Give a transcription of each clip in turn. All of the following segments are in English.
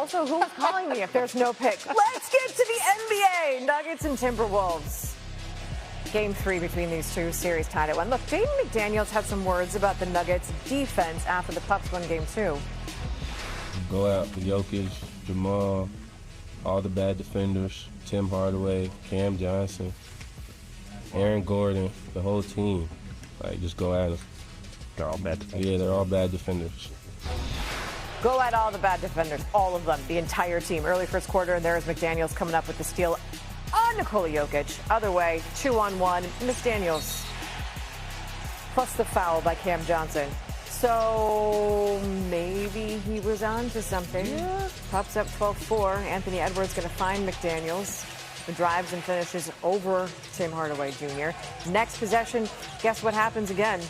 Also, who's calling me if there's no pick? Let's get to the NBA. Nuggets and Timberwolves. Game 3 between these two, series tied at 1. Look, Jaden McDaniels had some words about the Nuggets' defense after the Pups won Game 2. Go out for Jokic, Jamal, all the bad defenders, Tim Hardaway, Cam Johnson, Aaron Gordon, the whole team. Like, just go at them. They're all bad defenders. Yeah, they're all bad defenders. Go at all the bad defenders, all of them, the entire team. Early first quarter, and there's McDaniels coming up with the steal on Nikola Jokic. Other way, 2-on-1, McDaniels. Plus the foul by Cam Johnson. So maybe he was on to something. Yeah. Pops up 12-4. Anthony Edwards going to find McDaniels. The drives and finishes over Tim Hardaway Jr. Next possession, guess what happens again?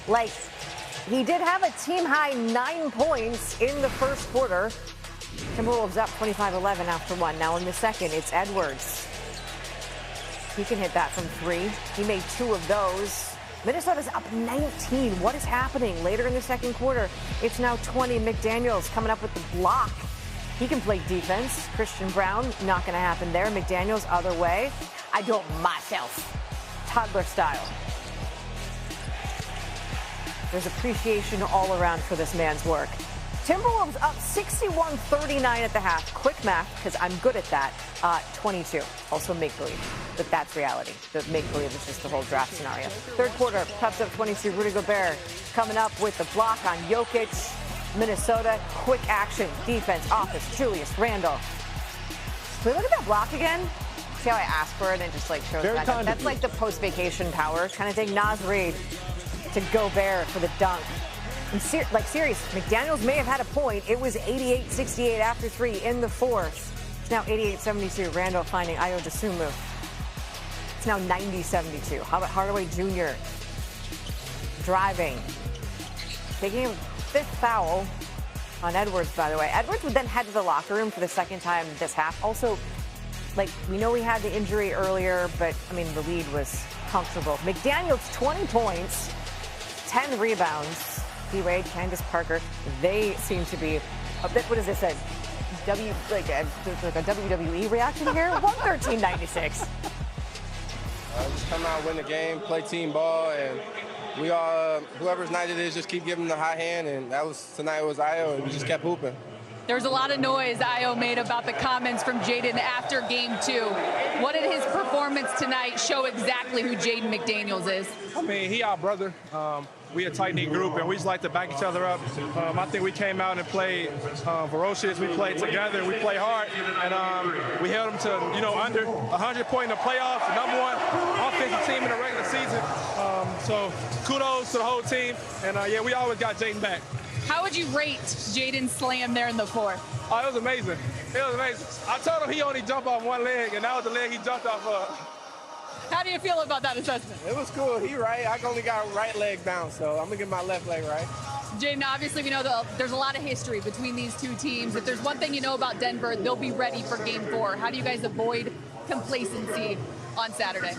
Like, he did have a team-high 9 points in the first quarter. Timberwolves up 25-11 after 1. Now in the second, it's Edwards. He can hit that from 3. He made 2 of those. Minnesota's up 19. What is happening? Later in the second quarter, it's now 20. McDaniels coming up with the block. He can play defense. Christian Brown, not going to happen there. McDaniels, other way. I do it myself. Toddler style. There's appreciation all around for this man's work. Timberwolves up 61-39 at the half. Quick math, because I'm good at that. 22. Also make-believe, but that's reality. The make-believe is just the whole draft scenario. Third quarter, Pups up 22. Rudy Gobert coming up with the block on Jokic. Minnesota, quick action, defense, offense, Julius Randle. Can we look at that block again? See how I asked for it and it just like shows back up? That's like the post-vacation power kind of thing. Naz Reid to Gobert for the dunk. And serious, McDaniels may have had a point. It was 88-68 after 3 in the fourth. It's now 88-72. Randle finding Ayo Dosunmu. It's now 90-72. How about Hardaway Jr. driving, taking a 5th foul on Edwards, by the way. Edwards would then head to the locker room for the second time this half. Also, like, we know we had the injury earlier, but, I mean, the lead was comfortable. McDaniels, 20 points, 10 rebounds. D-Wade, Candace Parker, they seem to be a bit, what does this say? Like a WWE reaction here? 113-96. Just come out, win the game, play team ball, and we all, whoever's night it is, just keep giving them the high hand, and that was, tonight was Ayo, and we just kept hooping. There's a lot of noise Ayo made about the comments from Jaden after Game 2. What did his performance tonight show exactly who Jaden McDaniels is? I mean, he our brother. We a tight-knit group, and we just like to back each other up. I think we came out and played ferocious. We played together, and we played hard, and we held them to, you know, under 100 points in the playoffs, the #1 offensive team in the regular season. So kudos to the whole team, and yeah, we always got Jaden back. How would you rate Jaden's slam there in the fourth? Oh, it was amazing. It was amazing. I told him he only jumped off one leg, and that was the leg he jumped off of. How do you feel about that assessment? It was cool. He right. I only got right leg down, so I'm going to get my left leg right. Jaden, obviously we know that there's a lot of history between these two teams. If there's one thing you know about Denver, they'll be ready for Game 4. How do you guys avoid complacency on Saturday?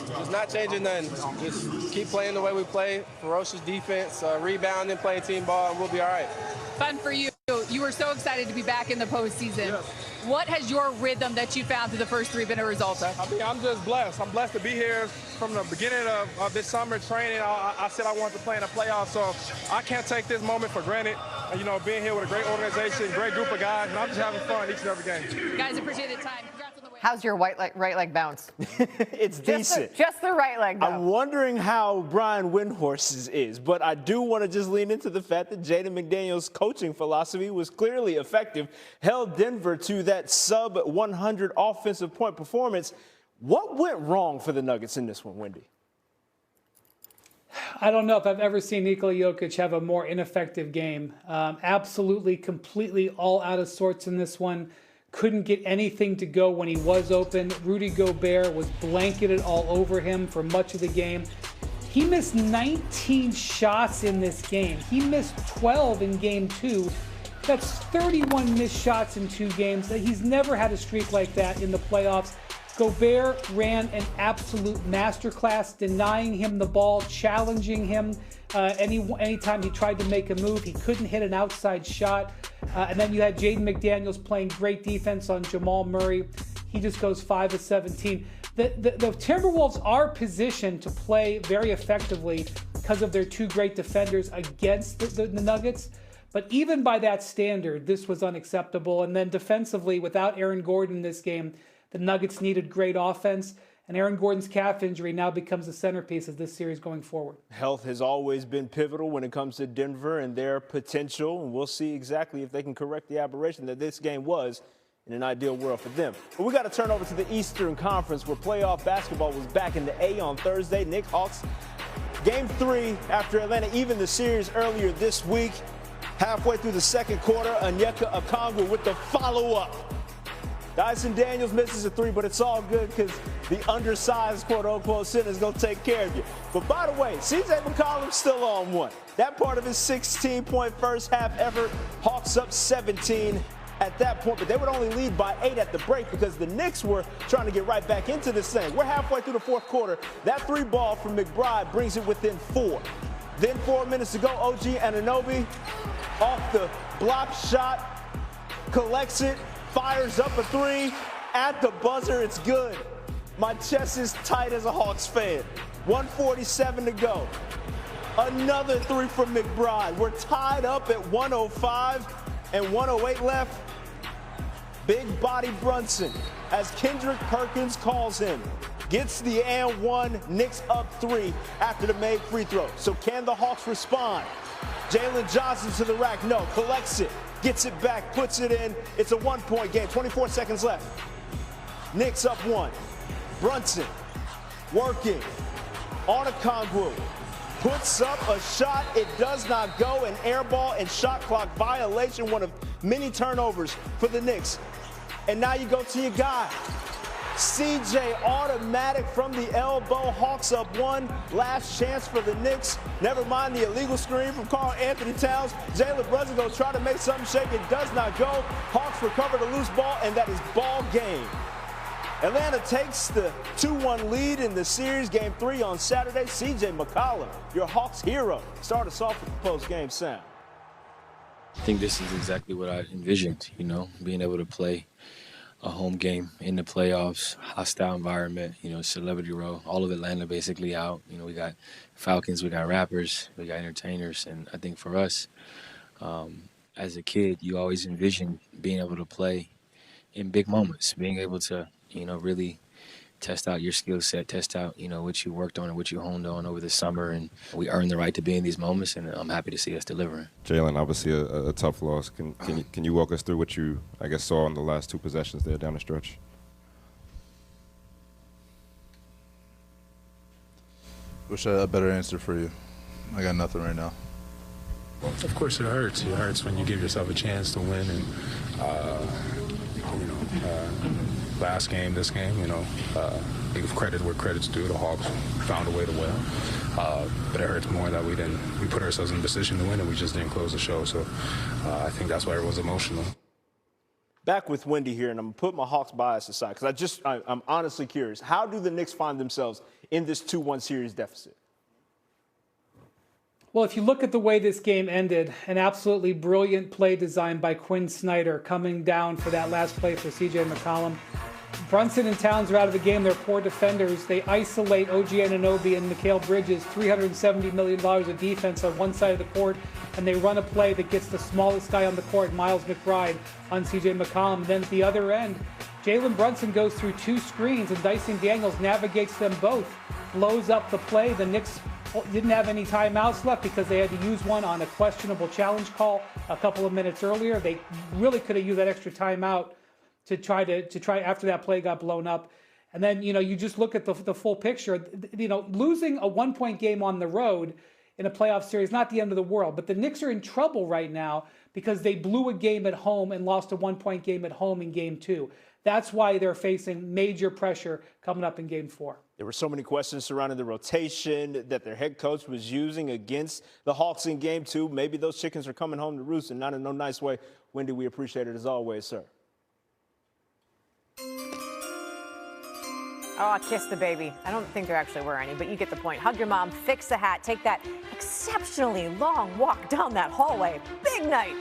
Just not changing nothing. Just keep playing the way we play. Ferocious defense, rebounding, playing team ball, and we'll be all right. Fun for you. You were so excited to be back in the postseason. Yes. What has your rhythm that you found through the first 3 been a result of? I mean, I'm just blessed. I'm blessed to be here from the beginning of this summer training. I said I wanted to play in the playoffs, so I can't take this moment for granted. You know, being here with a great organization, great group of guys, and I'm just having fun each and every game. Guys, appreciate the time. Congrats on the win. How's your right leg bounce? It's decent. Just the right leg bounce. I'm wondering how Brian Windhorst's is, but I do want to just lean into the fact that Jaden McDaniels' coaching philosophy was clearly effective, held Denver to that sub-100 offensive point performance. What went wrong for the Nuggets in this one, Wendy? I don't know if I've ever seen Nikola Jokic have a more ineffective game. Absolutely, completely all out of sorts in this one. Couldn't get anything to go when he was open. Rudy Gobert was blanketed all over him for much of the game. He missed 19 shots in this game. He missed 12 in Game 2. That's 31 missed shots in 2 games. He's never had a streak like that in the playoffs. Gobert ran an absolute masterclass, denying him the ball, challenging him anytime he tried to make a move. He couldn't hit an outside shot. And then you had Jaden McDaniels playing great defense on Jamal Murray. He just goes 5 of 17. The Timberwolves are positioned to play very effectively because of their two great defenders against the Nuggets. But even by that standard, this was unacceptable. And then defensively, without Aaron Gordon in this game, the Nuggets needed great offense. And Aaron Gordon's calf injury now becomes the centerpiece of this series going forward. Health has always been pivotal when it comes to Denver and their potential. And we'll see exactly if they can correct the aberration that this game was in an ideal world for them. But we got to turn over to the Eastern Conference, where playoff basketball was back in the A on Thursday. Knicks Hawks, Game 3 after Atlanta evened the series earlier this week. Halfway through the second quarter, Onyeka Okongwu with the follow-up. Dyson Daniels misses a 3, but it's all good because the undersized, quote-unquote, center is going to take care of you. But by the way, C.J. McCollum still on one. That part of his 16-point first half effort, Hawks up 17 at that point, but they would only lead by 8 at the break because the Knicks were trying to get right back into this thing. We're halfway through the fourth quarter. That 3 ball from McBride brings it within 4. Then 4 minutes to go, OG Anunoby off the block shot, collects it, fires up a 3 at the buzzer. It's good. My chest is tight as a Hawks fan. 1:47 to go. Another 3 from McBride. We're tied up at 105 and 108 left. Big body Brunson, as Kendrick Perkins calls him, gets the and 1. Knicks up 3 after the made free throw. So can the Hawks respond? Jalen Johnson to the rack. No. Collects it. Gets it back. Puts it in. It's a 1-point game. 24 seconds left. Knicks up 1. Brunson working on Okongwu. Puts up a shot. It does not go. An air ball and shot clock violation. One of many turnovers for the Knicks. And now you go to your guy. CJ automatic from the elbow. Hawks up 1. Last chance for the Knicks. Never mind the illegal screen from Karl Anthony Towns. Jalen Brunson goes try to make something shake. It does not go. Hawks recover the loose ball, and that is ball game. Atlanta takes the 2-1 lead in the series. Game 3 on Saturday. CJ McCollum, your Hawks hero. Start us off with the post-game sound. I think this is exactly what I envisioned, being able to play a home game in the playoffs, hostile environment, celebrity row, all of Atlanta basically out. We got Falcons, we got rappers, we got entertainers. And I think for us, as a kid, you always envision being able to play in big moments, being able to, really test out your skill set, test out, what you worked on and what you honed on over the summer. And we earned the right to be in these moments, and I'm happy to see us delivering. Jalen, obviously a tough loss. Can you walk us through what you, saw in the last 2 possessions there down the stretch? Wish I had a better answer for you. I got nothing right now. Of course it hurts. It hurts when you give yourself a chance to win. And, last game, this game, give credit where credit's due. The Hawks found a way to win. But it hurts more that we put ourselves in a position to win and we just didn't close the show. So I think that's why everyone's emotional. Back with Wendy here, and I'm going to put my Hawks bias aside because I'm honestly curious. How do the Knicks find themselves in this 2-1 series deficit? Well, if you look at the way this game ended, an absolutely brilliant play design by Quinn Snyder coming down for that last play for C.J. McCollum. Brunson and Towns are out of the game. They're poor defenders. They isolate OG Anunoby and Mikal Bridges, $370 million of defense on one side of the court, and they run a play that gets the smallest guy on the court, Miles McBride, on C.J. McCollum. And then at the other end, Jalen Brunson goes through 2 screens, and Dyson Daniels navigates them both, blows up the play. The Knicks didn't have any timeouts left because they had to use one on a questionable challenge call a couple of minutes earlier. They really could have used that extra timeout to try after that play got blown up. And then, you just look at the full picture. Losing a 1-point game on the road in a playoff series, not the end of the world. But the Knicks are in trouble right now because they blew a game at home and lost a 1-point game at home in Game 2. That's why they're facing major pressure coming up in Game 4. There were so many questions surrounding the rotation that their head coach was using against the Hawks in Game 2. Maybe those chickens are coming home to roost, and not in no nice way. Wendy, we appreciate it as always, sir. Oh, kiss the baby. I don't think there actually were any, but you get the point. Hug your mom, fix the hat, take that exceptionally long walk down that hallway. Big night